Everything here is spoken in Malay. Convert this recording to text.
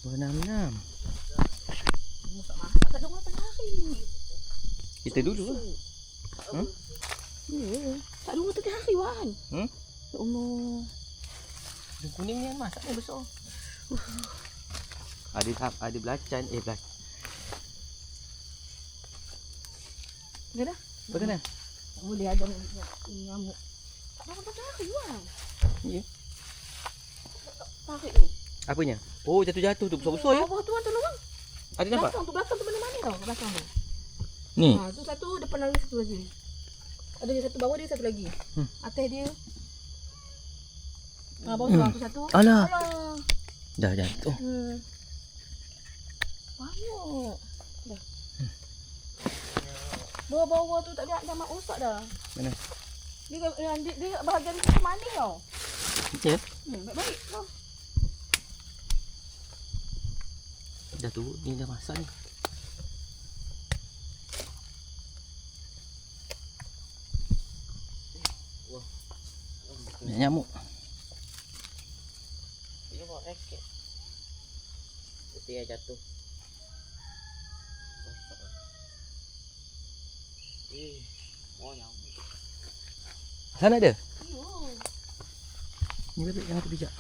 Berenam-enam. Masak tak ada orang tengah hari. Kita dulu lah. Ya, tak ada orang tengah hari Wan. Ya Allah. Yang kuning ni kan masak ni besar. Ada belacan. Dah dah. Bagaimana? Tak boleh ada nyamuk. Tak ada orang tengah hari Wan. Ya. Tarik tu. Apanya? Oh, jatuh-jatuh tu besar-besar ya. Bawah tu Wan tolong Wan. Ada nampak? Belakang tu mana-mana tau. Belakang tu. Ni. Ha, tu satu depan lagi satu lagi. Ada satu bawah dia satu lagi. Atas dia. Ha, bawah tu satu. Alah. Alah. Dah jatuh. Banyak. Dah. Bawah-bawah tu tak ada mak rosak dah. Mana? Dia bahagian tu manis tau. Ya. Baik-baik tau. Dah turun ni, dah masak ni. Banyak nyamuk. Dia bawa raket. Putih yang jatuh. Oh nyamuk. Sana ada? Ya. Ni lebih jangan terbijak.